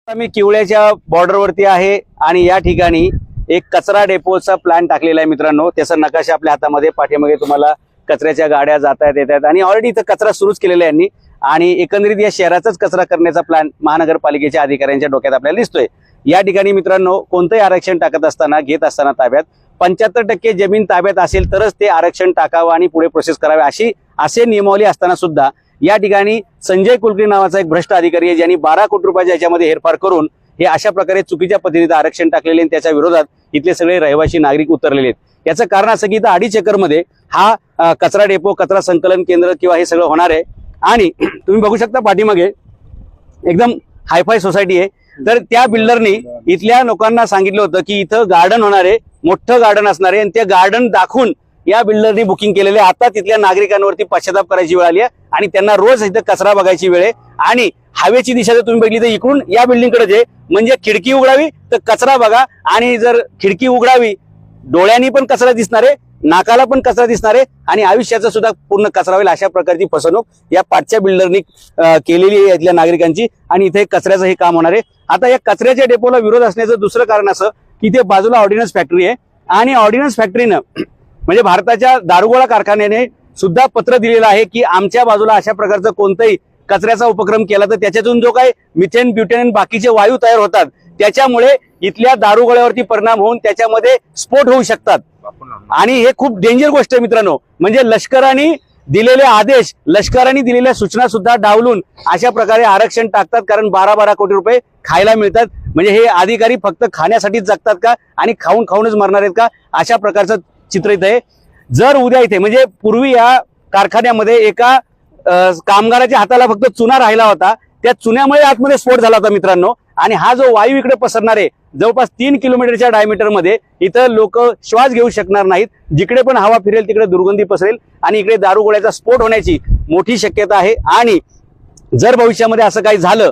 मी किवळ्याच्या बॉर्डरवरती आहे आणि या ठिकाणी एक कचरा डेपोचा प्लॅन टाकलेला आहे मित्रांनो। त्याचा नकाशा आपल्या हातामध्ये पाठीमागे तुम्हाला कचऱ्याच्या गाड्या जातात येतात आणि ऑलरेडी इथं कचरा सुरूच केलेला आहे यांनी आणि एकंदरीत या शहराचाच कचरा करण्याचा प्लॅन महानगरपालिकेच्या अधिकाऱ्यांच्या डोक्यात आपल्याला दिसतोय। या ठिकाणी मित्रांनो कोणतेही आरक्षण टाकत असताना घेत असताना ताब्यात 75% जमीन ताब्यात असेल तरच ते आरक्षण टाकावं आणि पुढे प्रोसेस करावे असे नियमावली असताना सुद्धा या ठिकाणी संजय कुलकर्णी नावाचा एक भ्रष्ट अधिकारी आहे ज्यांनी 12 कोटी रुपयाच्या याच्यामध्ये हेरफार करून हे अशा प्रकारे चुकीच्या पद्धतीने आरक्षण टाकलेले आणि त्याच्या विरोधात इथले सगळे रहिवासी नागरिक उतरलेले आहेत। याचं कारण असं की इथं 2.5 एकरमध्ये हा कचरा डेपो कचरा संकलन केंद्र किंवा हे सगळं होणार आहे आणि तुम्ही बघू शकता पाठीमागे एकदम हायफाय सोसायटी आहे। तर त्या बिल्डरनी इथल्या लोकांना सांगितलं होतं की इथं गार्डन होणार आहे, मोठं गार्डन असणार आहे आणि ते गार्डन दाखवून या बिल्डरनी बुकिंग केलेले। आता तिथल्या नागरिकांवरती पश्चाताप करायची वेळ आली आहे आणि त्यांना रोज इथं कचरा बघायची वेळ आहे आणि हवेची दिशा जर तुम्ही बघितली तर इकडून या बिल्डिंगकडे जे म्हणजे खिडकी उघडावी तर कचरा बघा आणि जर खिडकी उघडावी डोळ्यांनी पण कचरा दिसणार आहे, नाकाला पण कचरा दिसणार आहे आणि आयुष्याचा सुद्धा पूर्ण कचरा होईल अशा प्रकारची फसवणूक या पाचच्या बिल्डरनी केलेली आहे इथल्या नागरिकांची आणि इथे कचऱ्याचं हे काम होणार आहे। आता या कचऱ्याच्या डेपोला विरोध असण्याचं दुसरं कारण असं की इथे बाजूला ऑर्डिनन्स फॅक्टरी आहे आणि ऑर्डिनन्स फॅक्टरीनं म्हणजे भारताच्या दारुगोळा कारखान्याने सुद्धा पत्र दिलेलं आहे की आमच्या बाजूला अशा प्रकारचं कोणताही कचऱ्याचा उपक्रम केला तर त्याच्यातून जो काही मिथेन ब्युटेन आणि बाकीचे वायू तयार होतात त्याच्यामुळे इथल्या दारुगोळ्यावरती परिणाम होऊन त्याच्यामध्ये स्फोट होऊ शकतात आणि हे खूप डेंजर गोष्ट आहे मित्रांनो। म्हणजे लष्कराने दिलेले आदेश लष्कराने दिलेल्या सूचना सुद्धा डावलून अशा प्रकारे आरक्षण टाकतात कारण 12 कोटी रुपये खायला मिळतात। म्हणजे हे अधिकारी फक्त खाण्यासाठीच जगतात का आणि खाऊन खाऊनच मरणार आहेत का अशा प्रकारचं चित्र इथे आहे। जर उद्या इथे म्हणजे पूर्वी या कारखान्यामध्ये एका कामगाराच्या हाताला फक्त चुना राहिला होता, त्या चुन्यामुळे आतमध्ये स्फोट झाला होता मित्रांनो आणि हा जो वायू इकडे पसरणार आहे जवळपास 3 किलोमीटरच्या डायमीटर मध्ये इथं लोक श्वास घेऊ शकणार नाहीत। जिकडे पण हवा फिरेल तिकडे दुर्गंधी पसरेल आणि इकडे दारुगोळ्याचा स्फोट होण्याची मोठी शक्यता आहे। आणि जर भविष्यामध्ये असं काही झालं,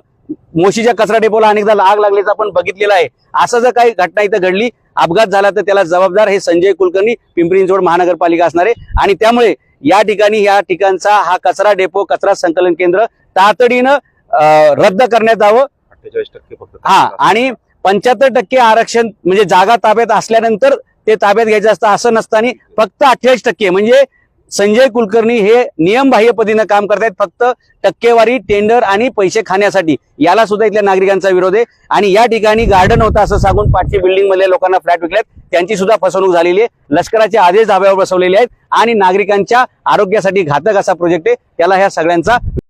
मोशीच्या कचरा डेपोला अनेकदा आग लागल्याचं आपण बघितलेलं आहे, असं जर काही घटना इथं घडली अपघात झाला तर त्याला जबाबदार हे संजय कुलकर्णी पिंपरी चिंचवड महानगरपालिका असणार आहे आणि त्यामुळे या ठिकाणचा हा कचरा डेपो कचरा संकलन केंद्र तातडीनं रद्द करण्यात यावं। 48% फक्त आणि 75% आरक्षण म्हणजे जागा ताब्यात असल्यानंतर ते ताब्यात घ्यायचं असतं असं नसताना फक्त 48% म्हणजे संजय कुलकर्णी हे नियमबाह्य पद्धतीनं काम करतायत फक्त टक्केवारी टेंडर आणि पैसे खाण्यासाठी। याला सुद्धा इथल्या नागरिकांचा विरोध आहे आणि या ठिकाणी गार्डन होतं असं सांगून 5ची बिल्डिंग मधल्या लोकांना फ्लॅट विकल्यात, त्यांची सुद्धा फसवणूक झालेली आहे। लष्कराचे आदेश धाब्यावर बसवलेले आहेत आणि नागरिकांच्या आरोग्यासाठी घातक असा प्रोजेक्ट आहे, त्याला ह्या सगळ्यांचा